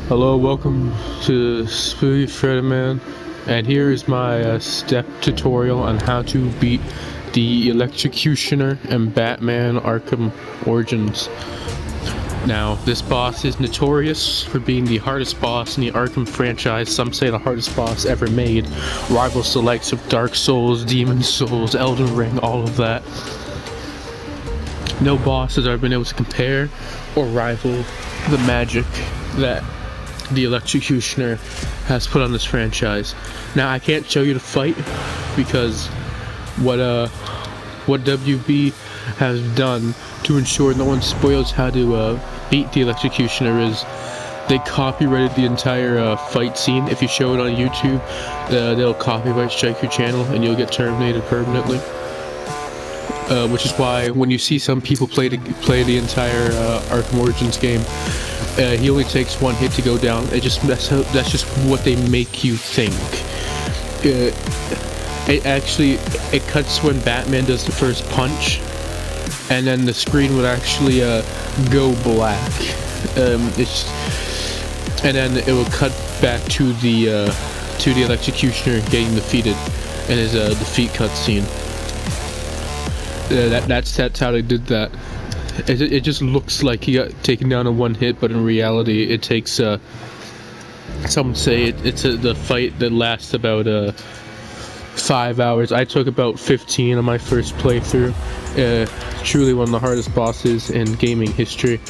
Hello, welcome to Spooky Freddy Man, and here is my step tutorial on how to beat the Electrocutioner and Batman Arkham Origins. Now, this boss is notorious for being the hardest boss in the Arkham franchise. Some say the hardest boss ever made. Rivals the likes of Dark Souls, Demon Souls, Elden Ring, all of that. No boss has ever been able to compare or rival the magic that the Electrocutioner has put on this franchise. Now, I can't show you the fight because what WB has done to ensure no one spoils how to beat the Electrocutioner is they copyrighted the entire fight scene. If you show it on YouTube, they'll copyright strike your channel and you'll get terminated permanently. Which is why when you see some people play the entire Arkham Origins game, he only takes one hit to go down. That's just what they make you think. It cuts when Batman does the first punch, and then the screen would actually go black. And then it will cut back to the Electrocutioner getting defeated in his defeat cutscene. That's how they did that. It just looks like he got taken down in one hit, but in reality, it takes. Some say it's the fight that lasts about 5 hours. I took about 15 on my first playthrough. Truly one of the hardest bosses in gaming history.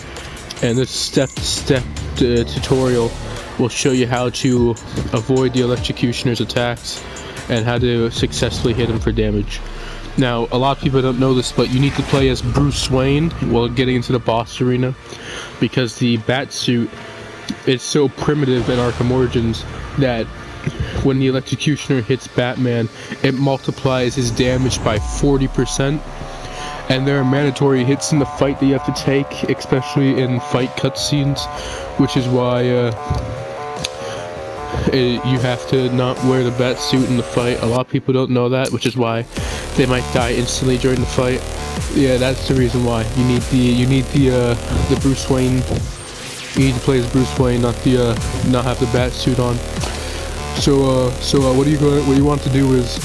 And this step-to-step tutorial will show you how to avoid the Electrocutioner's attacks and how to successfully hit him for damage. Now, a lot of people don't know this, but you need to play as Bruce Wayne while getting into the boss arena, because the Batsuit is so primitive in Arkham Origins that when the Electrocutioner hits Batman, it multiplies his damage by 40%, and there are mandatory hits in the fight that you have to take, especially in fight cutscenes, which is why you have to not wear the Batsuit in the fight. A lot of people don't know that, which is why they might die instantly during the fight. Yeah, that's the reason why. You need the Bruce Wayne. You need to play as Bruce Wayne, not have the Batsuit on. So what you want to do is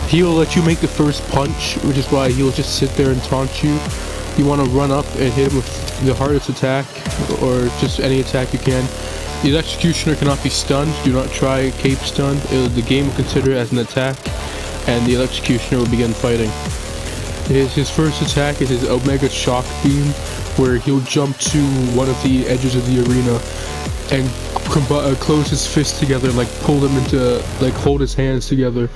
he'll let you make the first punch, which is why he'll just sit there and taunt you. You want to run up and hit him with the hardest attack, or just any attack you can. The Electrocutioner cannot be stunned. Do not try cape stun. The game will consider it as an attack, and the Electrocutioner will begin fighting. His first attack is his Omega Shock Beam, where he'll jump to one of the edges of the arena and close his fists together, like pull them into, like hold his hands together,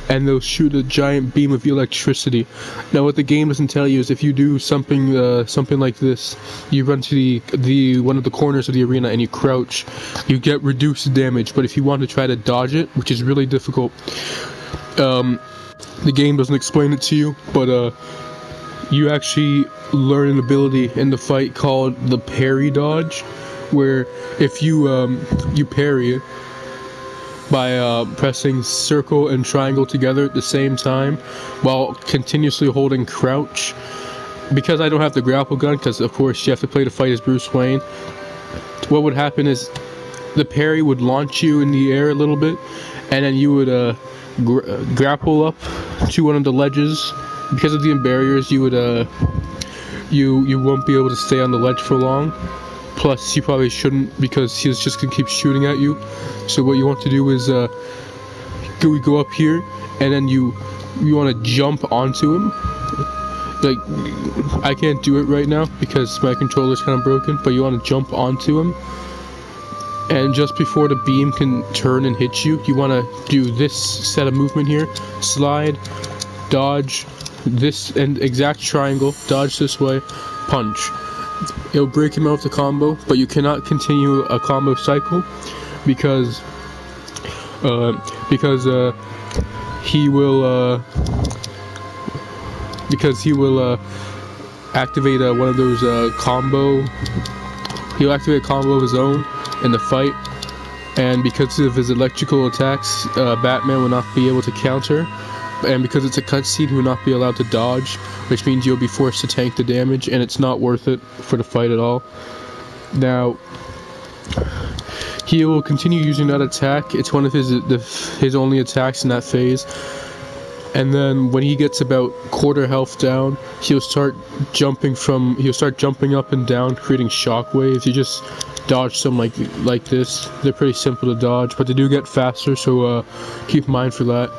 and they'll shoot a giant beam of electricity. Now, what the game doesn't tell you is if you do something like this, you run to the one of the corners of the arena and you crouch, you get reduced damage. But if you want to try to dodge it, which is really difficult, the game doesn't explain it to you, but you actually learn an ability in the fight called the parry dodge, where if you parry by pressing circle and triangle together at the same time while continuously holding crouch. Because I don't have the grapple gun, because of course you have to play the fight as Bruce Wayne, what would happen is the parry would launch you in the air a little bit, and then you would grapple up to one of the ledges. Because of the barriers, you would you won't be able to stay on the ledge for long. Plus, you probably shouldn't, because he's just gonna keep shooting at you. So what you want to do is go up here, and then you want to jump onto him. Like, I can't do it right now because my controller's kind of broken, but you want to jump onto him, and just before the beam can turn and hit you, you want to do this set of movement here: slide, dodge, this, and exact triangle, dodge this way, punch. It'll break him out the combo, but you cannot continue a combo cycle because he will activate one of those combo. He'll activate a combo of his own in the fight, and because of his electrical attacks, Batman will not be able to counter. And because it's a cutscene, he will not be allowed to dodge, which means you'll be forced to tank the damage, and it's not worth it for the fight at all. Now, he will continue using that attack. It's one of his only attacks in that phase. And then when he gets about quarter health down, he'll start jumping up and down, creating shock waves. You just dodge some like this. They're pretty simple to dodge, but they do get faster, so keep in mind for that.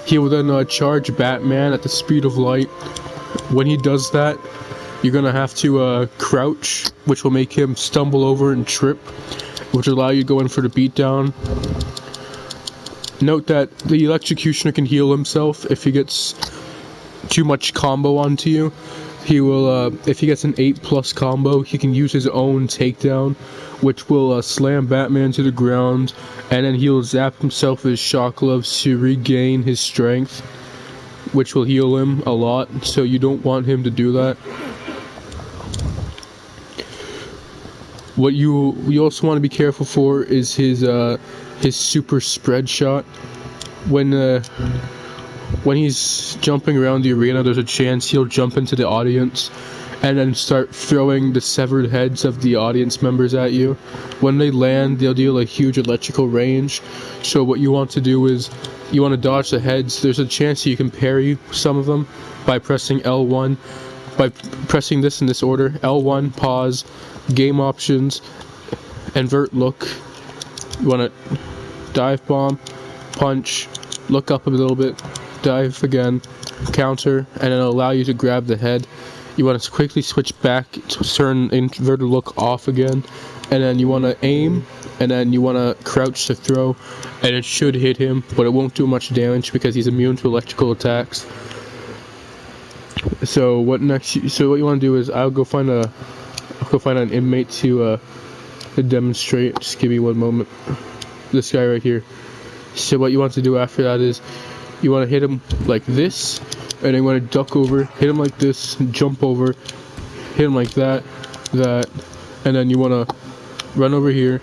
He will then charge Batman at the speed of light. When he does that, you're gonna have to crouch, which will make him stumble over and trip, which will allow you to go in for the beatdown. Note that the Electrocutioner can heal himself if he gets too much combo onto you. He will, if he gets an 8+ combo, he can use his own takedown, which will slam Batman to the ground, and then he'll zap himself with his shock gloves to regain his strength, which will heal him a lot, so you don't want him to do that. What you also want to be careful for is his super spread shot. When he's jumping around the arena, there's a chance he'll jump into the audience and then start throwing the severed heads of the audience members at you. When they land, they'll deal a huge electrical range. So what you want to do is you want to dodge the heads. There's a chance you can parry some of them by pressing L1. By pressing this in this order: L1, pause, game options, invert look. You want to dive bomb, punch, look up a little bit, dive again, counter, and it'll allow you to grab the head. You want to quickly switch back to turn inverted look off again, and then you want to aim, and then you want to crouch to throw, and it should hit him, but it won't do much damage because he's immune to electrical attacks. So what next? So what you want to do is I'll go find an inmate to demonstrate. Just give me one moment. This guy right here. So what you want to do after that is you want to hit him like this, and then you want to duck over, hit him like this, jump over, hit him like that, and then you want to run over here,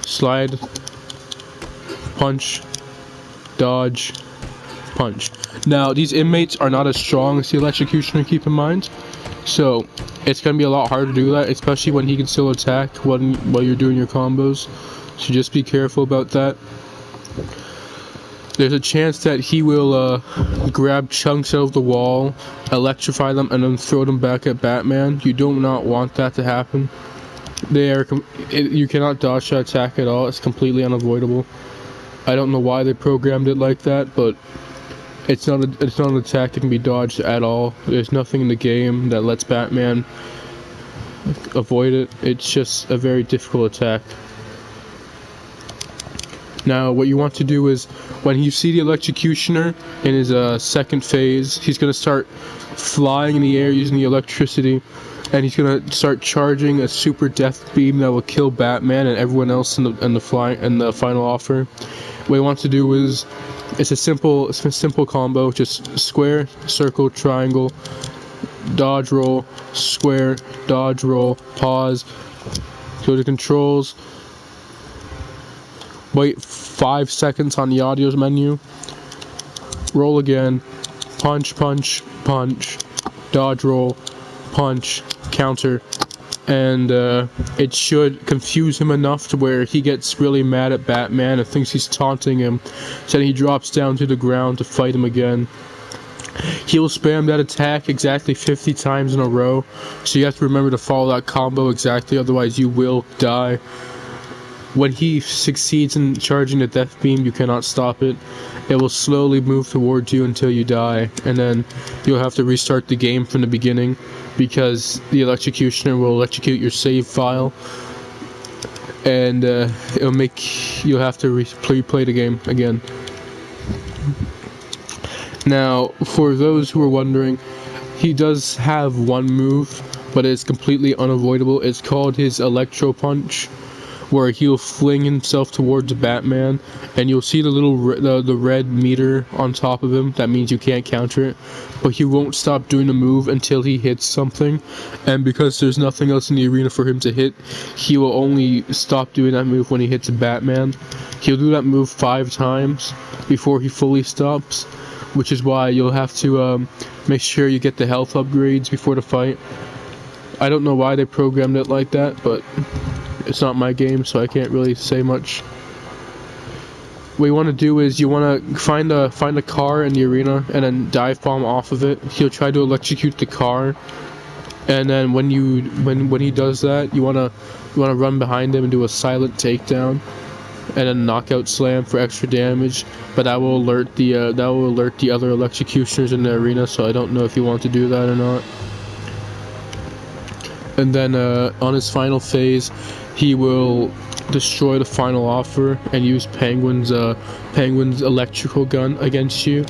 slide, punch, dodge, punch. Now these inmates are not as strong as the Electrocutioner, keep in mind, so it's going to be a lot harder to do that, especially when he can still attack while you're doing your combos. So just be careful about that. There's a chance that he will grab chunks out of the wall, electrify them, and then throw them back at Batman. You do not want that to happen. You cannot dodge that attack at all. It's completely unavoidable. I don't know why they programmed it like that, but it's not an attack that can be dodged at all. There's nothing in the game that lets Batman avoid it. It's just a very difficult attack. Now, what you want to do is, when you see the Electrocutioner in his second phase, he's going to start flying in the air using the electricity, and he's going to start charging a super death beam that will kill Batman and everyone else in the final offer. What you want to do is, it's a simple combo, just square, circle, triangle, dodge roll, square, dodge roll, pause, go to controls, wait 5 seconds on the audio menu, roll again, punch, punch, punch, dodge roll, punch, counter, and it should confuse him enough to where he gets really mad at Batman and thinks he's taunting him, so then he drops down to the ground to fight him again. He'll spam that attack exactly 50 times in a row, so you have to remember to follow that combo exactly, otherwise you will die. When he succeeds in charging the death beam, you cannot stop it. It will slowly move towards you until you die, and then you'll have to restart the game from the beginning, because the Electrocutioner will electrocute your save file, and you'll have to replay the game again. Now, for those who are wondering, he does have one move, but it's completely unavoidable. It's called his Electro Punch, where he'll fling himself towards Batman, and you'll see the little the red meter on top of him. That means you can't counter it, but he won't stop doing the move until he hits something, and because there's nothing else in the arena for him to hit, he will only stop doing that move when he hits Batman. He'll do that move 5 times before he fully stops, which is why you'll have to make sure you get the health upgrades before the fight. I don't know why they programmed it like that, but It's not my game, so I can't really say much. What you want to do is you want to find a car in the arena and then dive bomb off of it. He'll try to electrocute the car, and then when he does that, you want to run behind him and do a silent takedown, and then knockout slam for extra damage. But that will alert the other electrocutioners in the arena. So I don't know if you want to do that or not. And then on his final phase, he will destroy the final offer and use Penguin's electrical gun against you.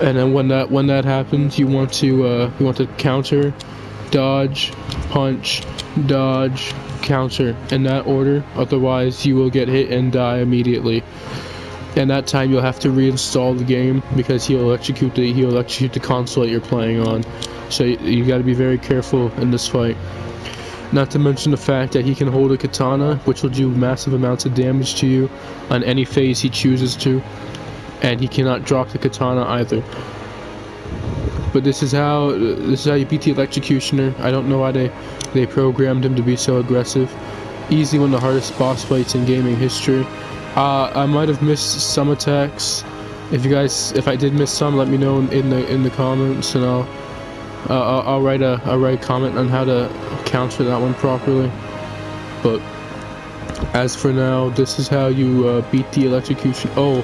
And then when that happens, you want to counter, dodge, punch, dodge, counter in that order. Otherwise, you will get hit and die immediately. And that time you'll have to reinstall the game because he'll electrocute the console that you're playing on. So you got to be very careful in this fight. Not to mention the fact that he can hold a katana, which will do massive amounts of damage to you on any phase he chooses to, and he cannot drop the katana either. But this is how you beat the Electrocutioner. I don't know why they programmed him to be so aggressive. Easily one of the hardest boss fights in gaming history. I might have missed some attacks. If I did miss some, let me know in the comments, and I'll write a comment on how to counter that one properly. But as for now, this is how you beat the Electrocution. I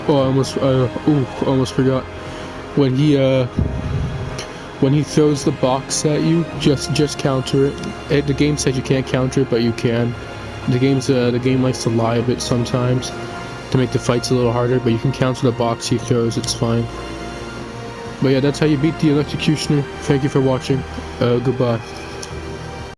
almost forgot. When he throws the box at you, just counter it. The game says you can't counter it, but you can. The game likes to lie a bit sometimes to make the fights a little harder, but you can counter the box he throws. It's fine. But yeah, that's how you beat the Electrocutioner. Thank you for watching. Goodbye.